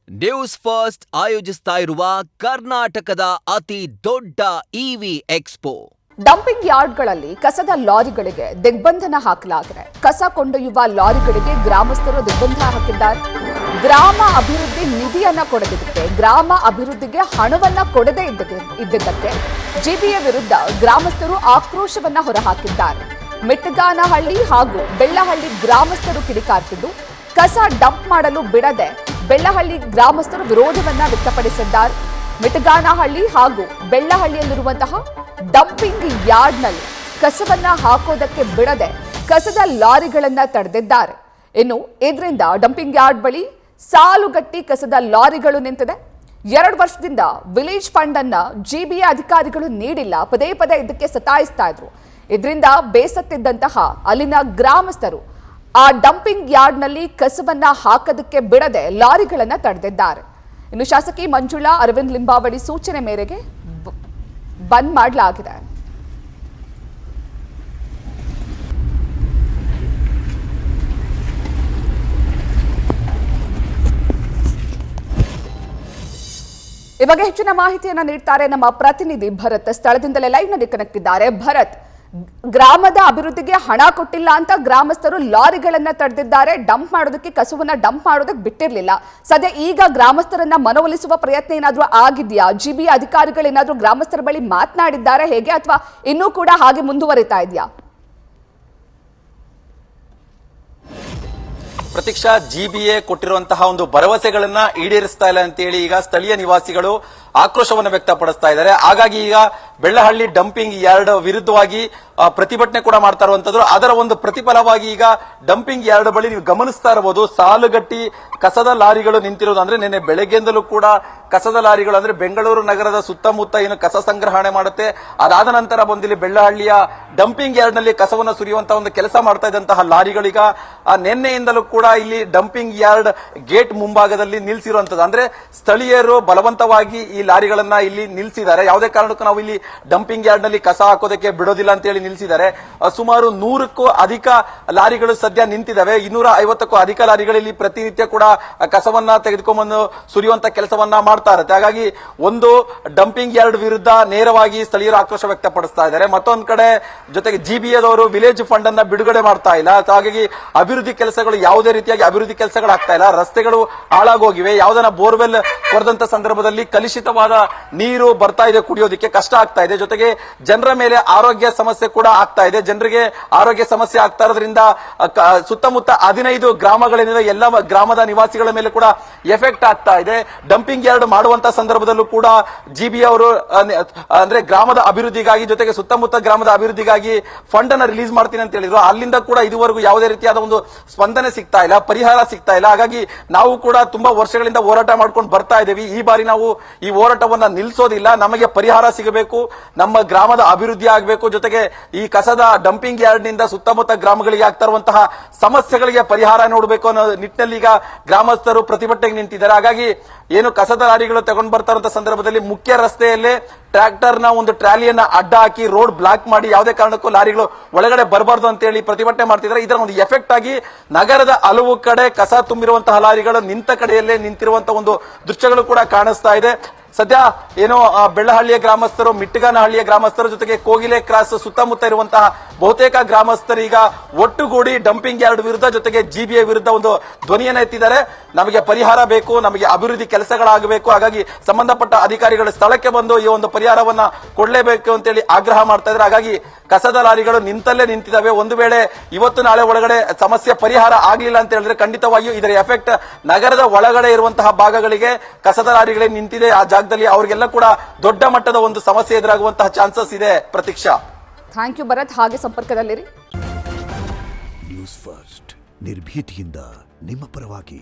News first ಆಯೋಜಿಸ್ತಾ ಇರುವ ಕರ್ನಾಟಕದ ಅತಿ ದೊಡ್ಡ ಇವಿ ಎಕ್ಸ್ಪೋ. ಡಂಪಿಂಗ್ ಯಾರ್ಡ್ಗಳಲ್ಲಿ ಕಸದ ಲಾರಿಗಳಿಗೆ ದಿಗ್ಬಂಧನ ಹಾಕಲಾಗಿದೆ. ಕಸ ಕೊಂಡೊಯ್ಯುವ ಲಾರಿಗಳಿಗೆ ಗ್ರಾಮಸ್ಥರು ದಿಗ್ಬಂಧನ ಹಾಕಿದ್ದಾರೆ. ಗ್ರಾಮ ಅಭಿವೃದ್ಧಿ ನಿಧಿಯನ್ನ ಕೊಡದಿದ್ದಕ್ಕೆ, ಗ್ರಾಮ ಅಭಿವೃದ್ಧಿಗೆ ಹಣವನ್ನ ಕೊಡದೇ ಇದ್ದಿದ್ದಕ್ಕೆ ಜಿಬಿಎ ವಿರುದ್ಧ ಗ್ರಾಮಸ್ಥರು ಆಕ್ರೋಶವನ್ನ ಹೊರಹಾಕಿದ್ದಾರೆ. ಮಿಟ್ಟಗಾನಹಳ್ಳಿ ಹಾಗೂ ಬೆಳ್ಳಹಳ್ಳಿ ಗ್ರಾಮಸ್ಥರು ಕಿಡಿಕಾರ್ತಿದ್ದು, ಕಸ ಡಂಪ್ ಮಾಡಲು ಬಿಡದೆ ಬೆಳ್ಳಹಳ್ಳಿ ಗ್ರಾಮಸ್ಥರು ವಿರೋಧವನ್ನ ವ್ಯಕ್ತಪಡಿಸಿದ್ದಾರೆ. ಮಿಟ್ಟಗಾನಹಳ್ಳಿ ಹಾಗೂ ಬೆಳ್ಳಹಳ್ಳಿಯಲ್ಲಿರುವಂತಹ ಡಂಪಿಂಗ್ ಯಾರ್ಡ್ನಲ್ಲಿ ಕಸವನ್ನ ಹಾಕೋದಕ್ಕೆ ಬಿಡದೆ ಕಸದ ಲಾರಿಗಳನ್ನ ತಡೆದಿದ್ದಾರೆ. ಇನ್ನು ಇದರಿಂದ ಡಂಪಿಂಗ್ ಯಾರ್ಡ್ ಬಳಿ ಸಾಲುಗಟ್ಟಿ ಕಸದ ಲಾರಿಗಳು ನಿಂತಿದೆ. 2 ವರ್ಷದಿಂದ ವಿಲೇಜ್ ಫಂಡ್ ಅನ್ನ ಜಿಬಿಎ ಅಧಿಕಾರಿಗಳು ನೀಡಿಲ್ಲ. ಪದೇ ಪದೇ ಇದಕ್ಕೆ ಸತಾಯಿಸ್ತಾ ಇದ್ರು. ಇದರಿಂದ ಬೇಸತ್ತಿದ್ದಂತಹ ಅಲ್ಲಿನ ಗ್ರಾಮಸ್ಥರು ಆ ಡಂಪಿಂಗ್ ಯಾರ್ಡ್ನಲ್ಲಿ ಕಸವನ್ನ ಹಾಕೋದಕ್ಕೆ ಬಿಡದೆ ಲಾರಿಗಳನ್ನ ತಡೆದಿದ್ದಾರೆ. ಇನ್ನು ಶಾಸಕಿ ಮಂಜುಳಾ ಅರವಿಂದ್ ಲಿಂಬಾವಳಿ ಸೂಚನೆ ಮೇರೆಗೆ ಬಂದ್ ಮಾಡಲಾಗಿದೆ. ಇವಾಗ ಹೆಚ್ಚಿನ ಮಾಹಿತಿಯನ್ನ ನೀಡ್ತಾರೆ ನಮ್ಮ ಪ್ರತಿನಿಧಿ ಭರತ್. ಸ್ಥಳದಿಂದಲೇ ಲೈವ್ ನಲ್ಲಿ ಕನೆಕ್ಟ್ ಇದ್ದಾರೆ. ಭರತ್, ಗ್ರಾಮದ ಅಭಿವೃದ್ಧಿಗೆ ಹಣ ಕೊಟ್ಟಿಲ್ಲ ಅಂತ ಗ್ರಾಮಸ್ಥರು ಲಾರಿಗಳನ್ನ ತಡೆದಿದ್ದಾರೆ. ಡಂಪ್ ಮಾಡೋದಕ್ಕೆ, ಕಸವನ್ನ ಡಂಪ್ ಮಾಡೋದಕ್ಕೆ ಬಿಟ್ಟಿರ್ಲಿಲ್ಲ. ಸದ್ಯ ಈಗ ಗ್ರಾಮಸ್ಥರನ್ನ ಮನವೊಲಿಸುವ ಪ್ರಯತ್ನ ಏನಾದ್ರೂ ಆಗಿದೆಯಾ? ಜಿಬಿಎ ಅಧಿಕಾರಿಗಳೇನಾದ್ರೂ ಗ್ರಾಮಸ್ಥರ ಬಳಿ ಮಾತನಾಡಿದ್ದಾರೆ ಹೇಗೆ, ಅಥವಾ ಇನ್ನೂ ಕೂಡ ಹಾಗೆ ಮುಂದುವರಿತಾ ಇದೆಯಾ? ಪ್ರತೀಕ್ಷಾ, ಜಿಬಿಎ ಕೊಟ್ಟಿರುವಂತಹ ಒಂದು ಭರವಸೆಗಳನ್ನ ಈಡೇರಿಸ್ತಾ ಇಲ್ಲ ಅಂತೇಳಿ ಈಗ ಸ್ಥಳೀಯ ನಿವಾಸಿಗಳು ಆಕ್ರೋಶವನ್ನು ವ್ಯಕ್ತಪಡಿಸ್ತಾ ಇದ್ದಾರೆ. ಹಾಗಾಗಿ ಈಗ ಬೆಳ್ಳಹಳ್ಳಿ ಡಂಪಿಂಗ್ ಯಾರ್ಡ್ ವಿರುದ್ಧವಾಗಿ ಪ್ರತಿಭಟನೆ ಕೂಡ ಮಾಡ್ತಾ ಇರುವಂತದ್ದು. ಅದರ ಒಂದು ಪ್ರತಿಫಲವಾಗಿ ಈಗ ಡಂಪಿಂಗ್ ಯಾರ್ಡ್ ಬಳಿ ನೀವು ಗಮನಿಸ್ತಾ ಇರಬಹುದು, ಸಾಲುಗಟ್ಟಿ ಕಸದ ಲಾರಿಗಳು ನಿಂತಿರೋದು. ಅಂದ್ರೆ ನಿನ್ನೆ ಬೆಳಗ್ಗೆಯಿಂದಲೂ ಕೂಡ ಕಸದ ಲಾರಿಗಳು, ಅಂದ್ರೆ ಬೆಂಗಳೂರು ನಗರದ ಸುತ್ತಮುತ್ತ ಏನು ಕಸ ಸಂಗ್ರಹಣೆ ಮಾಡುತ್ತೆ, ಅದಾದ ನಂತರ ಬಂದಿಲ್ಲಿ ಬೆಳ್ಳಹಳ್ಳಿಯ ಡಂಪಿಂಗ್ ಯಾರ್ಡ್ ನಲ್ಲಿ ಕಸವನ್ನು ಸುರಿಯುವಂತಹ ಒಂದು ಕೆಲಸ ಮಾಡ್ತಾ ಇದ್ದಂತಹ ಲಾರಿಗಳೀಗ ನಿನ್ನೆಯಿಂದಲೂ ಕೂಡ ಇಲ್ಲಿ ಡಂಪಿಂಗ್ ಯಾರ್ಡ್ ಗೇಟ್ ಮುಂಭಾಗದಲ್ಲಿ ನಿಲ್ಸಿರುವಂತದ್ದು. ಅಂದ್ರೆ ಸ್ಥಳೀಯರು ಬಲವಂತವಾಗಿ ಈ ಲಾರಿಗಳನ್ನ ಇಲ್ಲಿ ನಿಲ್ಸಿದ್ದಾರೆ. ಯಾವುದೇ ಕಾರಣಕ್ಕೂ ನಾವು ಇಲ್ಲಿ ಡಂಪಿಂಗ್ ಯಾರ್ಡ್ ನಲ್ಲಿ ಕಸ ಹಾಕೋದಕ್ಕೆ ಬಿಡೋದಿಲ್ಲ ಅಂತ ಹೇಳಿ ನಿಲ್ಸಿದ್ದಾರೆ. ಸುಮಾರು 100ಕ್ಕೂ ಅಧಿಕ ಲಾರಿಗಳು ಸದ್ಯ ನಿಂತಿದ್ದಾವೆ. 250ಕ್ಕೂ ಅಧಿಕ ಲಾರಿಗಳಲ್ಲಿ ಪ್ರತಿನಿತ್ಯ ಕೂಡ ಕಸವನ್ನ ತೆಗೆದುಕೊಂಡ್ಬಂದು ಸುರಿಯುವಂತ ಕೆಲಸವನ್ನ ಮಾಡ್ತಾ ಇರುತ್ತೆ. ಹಾಗಾಗಿ ಒಂದು ಡಂಪಿಂಗ್ ಯಾರ್ಡ್ ವಿರುದ್ಧ ನೇರವಾಗಿ ಸ್ಥಳೀಯರು ಆಕ್ರೋಶ ವ್ಯಕ್ತಪಡಿಸ್ತಾ ಇದ್ದಾರೆ. ಮತ್ತೊಂದು ಕಡೆ ಜೊತೆಗೆ ಜಿಬಿಎದವರು ವಿಲೇಜ್ ಫಂಡ್ ಅನ್ನ ಬಿಡುಗಡೆ ಮಾಡ್ತಾ ಇಲ್ಲ. ಹಾಗಾಗಿ ಅಭಿವೃದ್ಧಿ ಕೆಲಸಗಳು ಯಾವುದೇ ರೀತಿಯಾಗಿ ಅಭಿವೃದ್ಧಿ ಕೆಲಸಗಳು ಆಗ್ತಾ ಇಲ್ಲ. ರಸ್ತೆಗಳು ಹಾಳಾಗೋಗಿವೆ. ಯಾವುದನ್ನ ಬೋರ್ವೆಲ್ ಕೊರೆದಂತ ಸಂದರ್ಭದಲ್ಲಿ ಕಲುಷಿತವಾದ ನೀರು ಬರ್ತಾ ಇದೆ, ಕುಡಿಯೋದಕ್ಕೆ ಕಷ್ಟ ಆಗ್ತಾ ಇದೆ. ಜೊತೆಗೆ ಜನರ ಮೇಲೆ ಆರೋಗ್ಯ ಸಮಸ್ಯೆ ಕೂಡ ಆಗ್ತಾ ಇದೆ. ಜನರಿಗೆ ಆರೋಗ್ಯ ಸಮಸ್ಯೆ ಆಗ್ತಾ ಇರೋದ್ರಿಂದ ಸುತ್ತಮುತ್ತ 15 ಗ್ರಾಮಗಳೇನಿದೆ ಎಲ್ಲ ಗ್ರಾಮದ ನಿವಾಸಿಗಳ ಮೇಲೆ ಕೂಡ ಎಫೆಕ್ಟ್ ಆಗ್ತಾ ಇದೆ. ಡಂಪಿಂಗ್ ಯಾರ್ಡ್ ಮಾಡುವಂತ ಸಂದರ್ಭದಲ್ಲೂ ಕೂಡ ಜಿಬಿಎ ಅವರು ಅಂದ್ರೆ ಗ್ರಾಮದ ಅಭಿವೃದ್ಧಿಗಾಗಿ, ಜೊತೆಗೆ ಸುತ್ತಮುತ್ತ ಗ್ರಾಮದ ಅಭಿವೃದ್ಧಿಗಾಗಿ ಫಂಡ್ ಅನ್ನ ರಿಲೀಸ್ ಮಾಡ್ತೀನಿ ಅಂತ ಹೇಳಿದ್ರು. ಅಲ್ಲಿಂದ ಕೂಡ ಇದುವರೆಗೂ ಯಾವುದೇ ರೀತಿಯಾದ ಒಂದು ಸ್ಪಂದನೆ ಸಿಗ್ತಾ ಇಲ್ಲ, ಪರಿಹಾರ ಸಿಗ್ತಾ ಇಲ್ಲ. ಹಾಗಾಗಿ ನಾವು ಕೂಡ ತುಂಬಾ ವರ್ಷಗಳಿಂದ ಹೋರಾಟ ಮಾಡ್ಕೊಂಡು ಬರ್ತಾ ಇದ್ದೀವಿ. ಈ ಬಾರಿ ನಾವು ಈ ಹೋರಾಟವನ್ನ ನಿಲ್ಲಿಸೋದಿಲ್ಲ. ನಮಗೆ ಪರಿಹಾರ ಸಿಗಬೇಕು, ನಮ್ಮ ಗ್ರಾಮದ ಅಭಿವೃದ್ಧಿ ಆಗಬೇಕು. ಜೊತೆಗೆ ಈ ಕಸದ ಡಂಪಿಂಗ್ ಯಾರ್ಡ್ ನಿಂದ ಸುತ್ತಮುತ್ತ ಗ್ರಾಮಗಳಿಗೆ ಆಗ್ತಾ ಇರುವಂತಹ ಸಮಸ್ಯೆಗಳಿಗೆ ಪರಿಹಾರ ನೋಡಬೇಕು ಅನ್ನೋ ನಿಟ್ಟಿನಲ್ಲಿ ಈಗ ಗ್ರಾಮಸ್ಥರು ಪ್ರತಿಭಟನೆಗೆ ನಿಂತಿದ್ದಾರೆ. ಹಾಗಾಗಿ ಏನು ಕಸದ ಲಾರಿಗಳು ತಗೊಂಡು ಬರ್ತಾ ಇರುವಂತಹ ಸಂದರ್ಭದಲ್ಲಿ ಮುಖ್ಯ ರಸ್ತೆಯಲ್ಲೇ ಟ್ರ್ಯಾಕ್ಟರ್ ನ ಒಂದು ಟ್ರಾಲಿಯನ್ನ ಅಡ್ಡ ಹಾಕಿ ರೋಡ್ ಬ್ಲಾಕ್ ಮಾಡಿ ಯಾವುದೇ ಕಾರಣಕ್ಕೂ ಲಾರಿಗಳು ಒಳಗಡೆ ಬರಬಾರ್ದು ಅಂತ ಹೇಳಿ ಪ್ರತಿಭಟನೆ ಮಾಡ್ತಿದ್ದಾರೆ. ಇದರ ಒಂದು ಎಫೆಕ್ಟ್ ಆಗಿ ನಗರದ ಹಲವು ಕಡೆ ಕಸ ತುಂಬಿರುವಂತಹ ಲಾರಿಗಳು ನಿಂತ ಕಡೆಯಲ್ಲೇ ನಿಂತಿರುವಂತಹ ಒಂದು ದೃಶ್ಯಗಳು ಕೂಡ ಕಾಣಿಸ್ತಾ ಇದೆ. ಸದ್ಯ ಏನೋ ಬೆಳ್ಳಹಳ್ಳಿಯ ಗ್ರಾಮಸ್ಥರು, ಮಿಟ್ಟಗಾನಹಳ್ಳಿಯ ಗ್ರಾಮಸ್ಥರು, ಜೊತೆಗೆ ಕೋಗಿಲೆ ಕ್ರಾಸ್ ಸುತ್ತಮುತ್ತ ಇರುವಂತಹ ಬಹುತೇಕ ಗ್ರಾಮಸ್ಥರೀಗ ಒಟ್ಟುಗೂಡಿ ಡಂಪಿಂಗ್ ಯಾರ್ಡ್ ವಿರುದ್ಧ, ಜೊತೆಗೆ ಜಿಬಿಎ ವಿರುದ್ಧ ಒಂದು ಧ್ವನಿಯನ್ನು ಎತ್ತಿದ್ದಾರೆ. ನಮಗೆ ಪರಿಹಾರ ಬೇಕು, ನಮಗೆ ಅಭಿವೃದ್ಧಿ ಕೆಲಸಗಳಾಗಬೇಕು. ಹಾಗಾಗಿ ಸಂಬಂಧಪಟ್ಟ ಅಧಿಕಾರಿಗಳು ಸ್ಥಳಕ್ಕೆ ಬಂದು ಈ ಒಂದು ಪರಿಹಾರವನ್ನ ಕೊಡಲೇಬೇಕು ಅಂತೇಳಿ ಆಗ್ರಹ ಮಾಡ್ತಾ ಇದ್ದಾರೆ. ಹಾಗಾಗಿ ಕಸದ ಲಾರಿಗಳು ನಿಂತಲ್ಲೇ ನಿಂತಿದ್ದಾವೆ. ಒಂದು ವೇಳೆ ಇವತ್ತು ನಾಳೆ ಒಳಗಡೆ ಸಮಸ್ಯೆ ಪರಿಹಾರ ಆಗಲಿಲ್ಲ ಅಂತ ಹೇಳಿದ್ರೆ ಖಂಡಿತವಾಗಿಯೂ ಇದರ ಎಫೆಕ್ಟ್ ನಗರದ ಒಳಗಡೆ ಇರುವಂತಹ ಭಾಗಗಳಿಗೆ ಕಸದ ಲಾರಿಗಳೇ ನಿಂತಿದೆ ಆ ಜಾಗದಲ್ಲಿ ಅವರಿಗೆಲ್ಲ ಕೂಡ ದೊಡ್ಡ ಮಟ್ಟದ ಒಂದು ಸಮಸ್ಯೆ ಎದುರಾಗುವಂತಹ ಚಾನ್ಸಸ್ ಇದೆ. Prateeksha, thank you Bharat. ಹಾಗೆ ಸಂಪರ್ಕದಲ್ಲಿರಿ. ನ್ಯೂಸ್ ಫಸ್ಟ್ ನಿರ್ಭೀತಿಯಿಂದ ನಿಮ್ಮ ಪರವಾಗಿ.